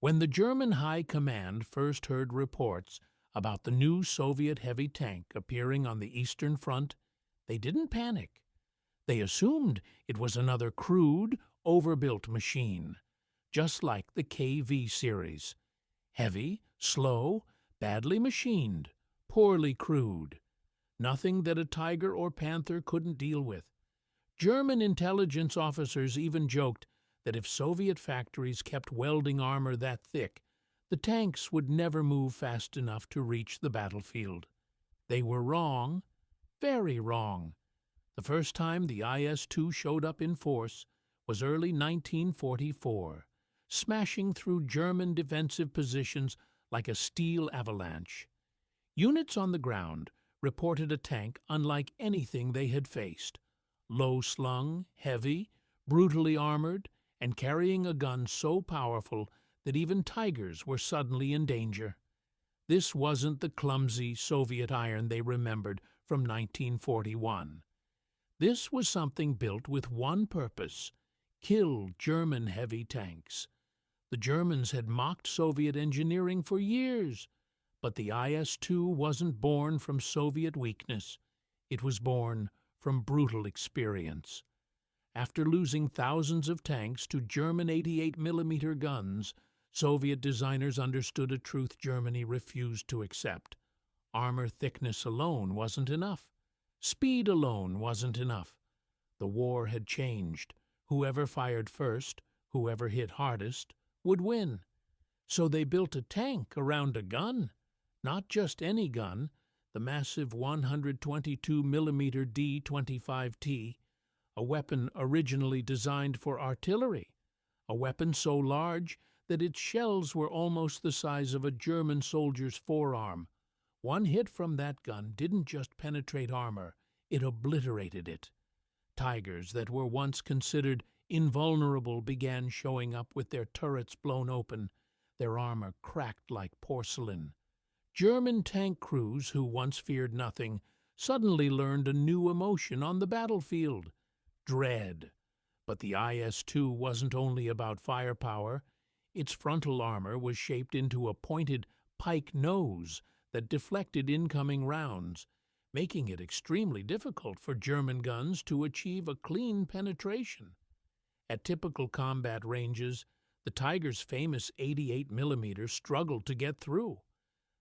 When the German High Command first heard reports about the new Soviet heavy tank appearing on the Eastern Front, they didn't panic. They assumed it was another crude, overbuilt machine, just like the KV series. Heavy, slow, badly machined, poorly crewed. Nothing that a Tiger or Panther couldn't deal with. German intelligence officers even joked that if Soviet factories kept welding armor that thick, the tanks would never move fast enough to reach the battlefield. They were wrong, very wrong. The first time the IS-2 showed up in force was early 1944, smashing through German defensive positions like a steel avalanche. Units on the ground reported a tank unlike anything they had faced. Low-slung, heavy, brutally armored, and carrying a gun so powerful that even Tigers were suddenly in danger. This wasn't the clumsy Soviet iron they remembered from 1941. This was something built with one purpose: kill German heavy tanks. The Germans had mocked Soviet engineering for years, but the IS-2 wasn't born from Soviet weakness. It was born from brutal experience. After losing thousands of tanks to German 88mm guns, Soviet designers understood a truth Germany refused to accept. Armor thickness alone wasn't enough. Speed alone wasn't enough. The war had changed. Whoever fired first, whoever hit hardest, would win. So they built a tank around a gun. Not just any gun, the massive 122mm D-25T, a weapon originally designed for artillery, a weapon so large that its shells were almost the size of a German soldier's forearm. One hit from that gun didn't just penetrate armor, it obliterated it. Tigers that were once considered invulnerable began showing up with their turrets blown open, their armor cracked like porcelain. German tank crews, who once feared nothing, suddenly learned a new emotion on the battlefield: dread. But the IS-2 wasn't only about firepower. Its frontal armor was shaped into a pointed pike nose that deflected incoming rounds, making it extremely difficult for German guns to achieve a clean penetration. At typical combat ranges, the Tiger's famous 88mm struggled to get through.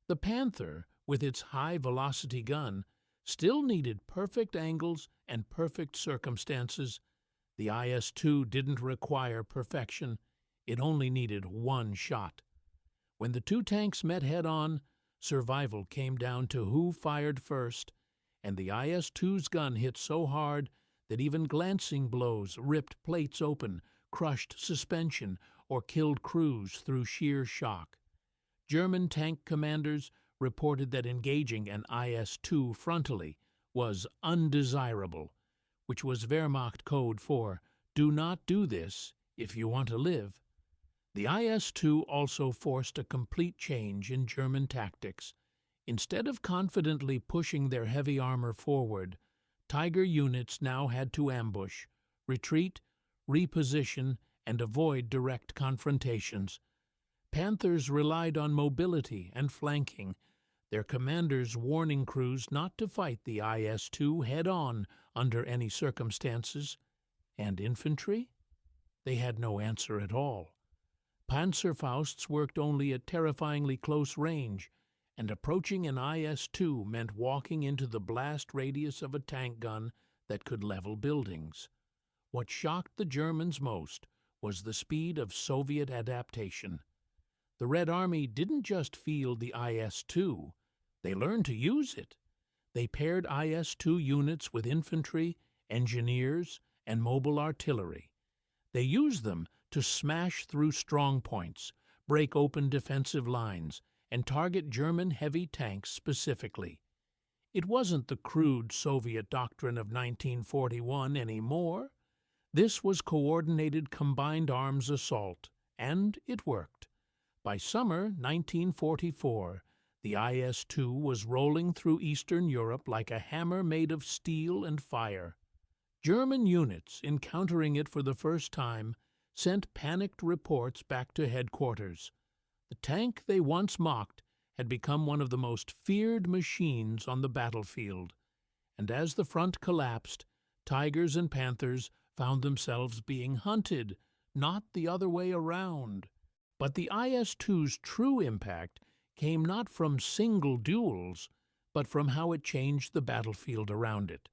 The Panther, with its high-velocity gun, still needed perfect angles and perfect circumstances. The IS-2 didn't require perfection. It only needed one shot. When the two tanks met head-on, survival came down to who fired first, and the IS-2's gun hit so hard that even glancing blows ripped plates open, crushed suspension, or killed crews through sheer shock. German tank commanders reported that engaging an IS-2 frontally was undesirable, which was Wehrmacht code for "do not do this if you want to live." The IS-2 also forced a complete change in German tactics. Instead of confidently pushing their heavy armor forward, Tiger units now had to ambush, retreat, reposition, and avoid direct confrontations. Panthers relied on mobility and flanking, their commanders warning crews not to fight the IS-2 head-on under any circumstances. And infantry? They had no answer at all. Panzerfausts worked only at terrifyingly close range, and approaching an IS-2 meant walking into the blast radius of a tank gun that could level buildings. What shocked the Germans most was the speed of Soviet adaptation. The Red Army didn't just field the IS-2, they learned to use it. They paired IS-2 units with infantry, engineers, and mobile artillery. They used them to smash through strong points, break open defensive lines, and target German heavy tanks specifically. It wasn't the crude Soviet doctrine of 1941 anymore. This was coordinated combined arms assault, and it worked. By summer 1944, the IS-2 was rolling through Eastern Europe like a hammer made of steel and fire. German units, encountering it for the first time, sent panicked reports back to headquarters. The tank they once mocked had become one of the most feared machines on the battlefield, and as the front collapsed, tigers and panthers found themselves being hunted, not the other way around. But the IS-2's true impact came not from single duels, but from how it changed the battlefield around it.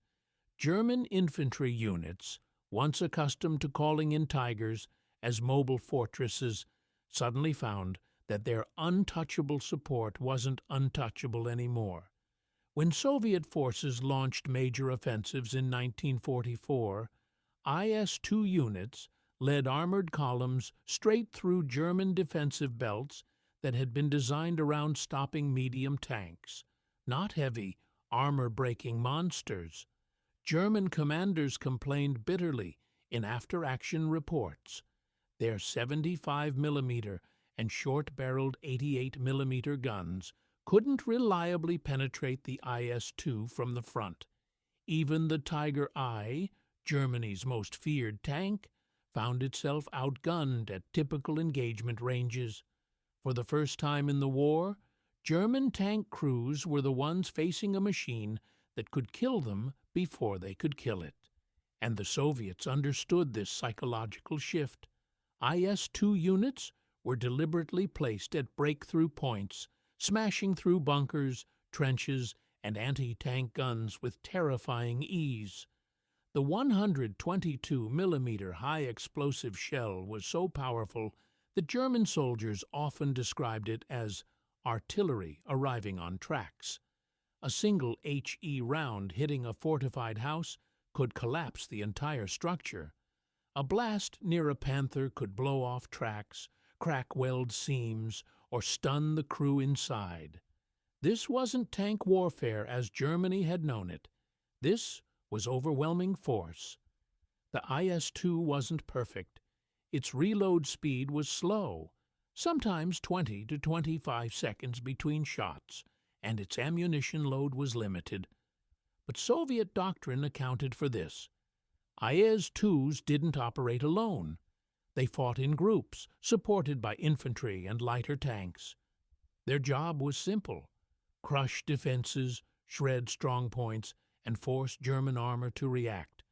German infantry units, once accustomed to calling in tigers as mobile fortresses, suddenly found that their untouchable support wasn't untouchable anymore. When Soviet forces launched major offensives in 1944, IS-2 units led armored columns straight through German defensive belts that had been designed around stopping medium tanks, not heavy, armor-breaking monsters. German commanders complained bitterly in after-action reports. Their 75mm and short-barreled 88mm guns couldn't reliably penetrate the IS-2 from the front. Even the Tiger I, Germany's most feared tank, found itself outgunned at typical engagement ranges. For the first time in the war, German tank crews were the ones facing a machine that could kill them before they could kill it. And the Soviets understood this psychological shift. IS-2 units were deliberately placed at breakthrough points, smashing through bunkers, trenches, and anti-tank guns with terrifying ease. The 122mm high-explosive shell was so powerful that German soldiers often described it as artillery arriving on tracks. A single HE round hitting a fortified house could collapse the entire structure. A blast near a Panther could blow off tracks, crack weld seams, or stun the crew inside. This wasn't tank warfare as Germany had known it. This was overwhelming force. The IS-2 wasn't perfect. Its reload speed was slow, sometimes 20 to 25 seconds between shots, and its ammunition load was limited. But Soviet doctrine accounted for this. IS-2s didn't operate alone. They fought in groups, supported by infantry and lighter tanks. Their job was simple: crush defenses, shred strongpoints, and force German armor to react.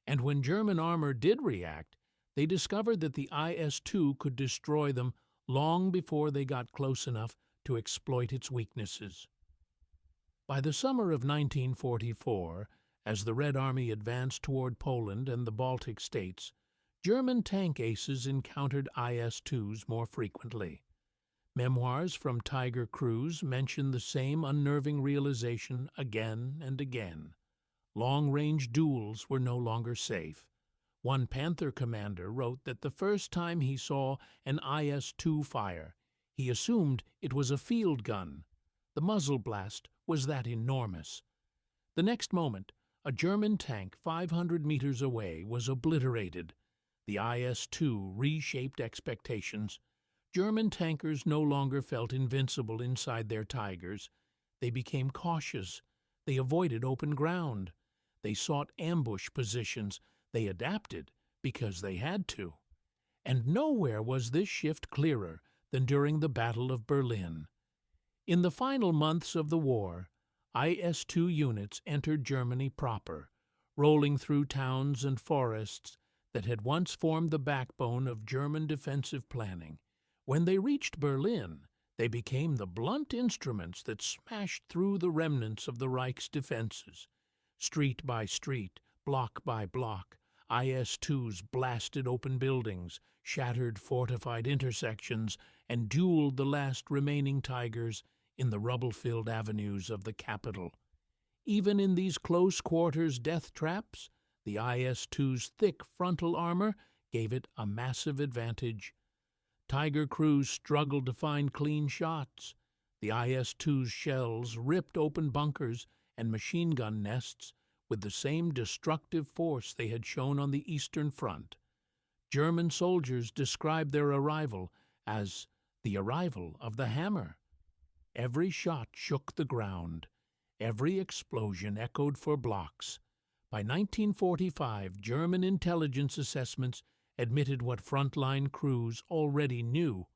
And when German armor did react, they discovered that the IS-2 could destroy them long before they got close enough to exploit its weaknesses. By the summer of 1944, as the Red Army advanced toward Poland and the Baltic states, German tank aces encountered IS-2s more frequently. Memoirs from Tiger crews mention the same unnerving realization again and again. Long-range duels were no longer safe. One Panther commander wrote that the first time he saw an IS-2 fire, he assumed it was a field gun. The muzzle blast was that enormous. The next moment, a German tank 500 meters away was obliterated. The IS-2 reshaped expectations. German tankers no longer felt invincible inside their Tigers. They became cautious. They avoided open ground. They sought ambush positions. They adapted because they had to. And nowhere was this shift clearer than during the Battle of Berlin. In the final months of the war, IS-2 units entered Germany proper, rolling through towns and forests that had once formed the backbone of German defensive planning. When they reached Berlin, they became the blunt instruments that smashed through the remnants of the Reich's defenses. Street by street, block by block, IS-2s blasted open buildings, shattered fortified intersections, and dueled the last remaining Tigers in the rubble-filled avenues of the capital. Even in these close-quarters death traps, the IS-2's thick frontal armor gave it a massive advantage. Tiger crews struggled to find clean shots. The IS-2's shells ripped open bunkers and machine gun nests with the same destructive force they had shown on the Eastern Front. German soldiers described their arrival as the arrival of the hammer. Every shot shook the ground. Every explosion echoed for blocks. By 1945, German intelligence assessments admitted what frontline crews already knew.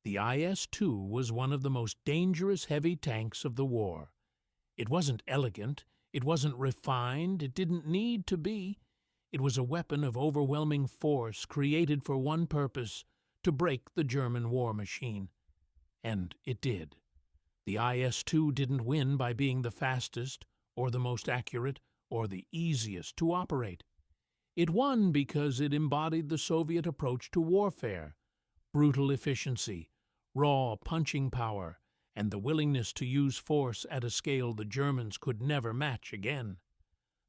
The IS-2 was one of the most dangerous heavy tanks of the war. It wasn't elegant, it wasn't refined, it didn't need to be. It was a weapon of overwhelming force created for one purpose: to break the German war machine. And it did. The IS-2 didn't win by being the fastest, or the most accurate, or the easiest to operate. It won because it embodied the Soviet approach to warfare: brutal efficiency, raw punching power, and the willingness to use force at a scale the Germans could never match again.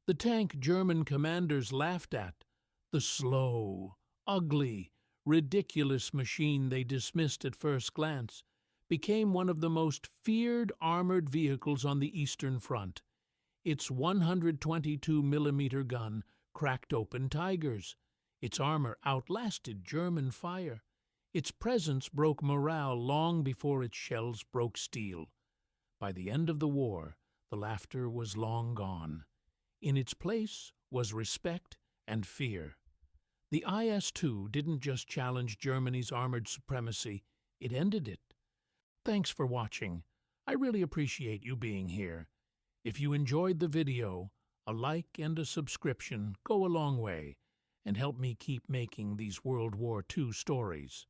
The tank German commanders laughed at, the slow, ugly, ridiculous machine they dismissed at first glance, became one of the most feared armored vehicles on the Eastern Front. Its 122mm gun cracked open tigers. Its armor outlasted German fire. Its presence broke morale long before its shells broke steel. By the end of the war, the laughter was long gone. In its place was respect and fear. The IS-2 didn't just challenge Germany's armored supremacy, it ended it. Thanks for watching. I really appreciate you being here. If you enjoyed the video, a like and a subscription go a long way and help me keep making these World War II stories.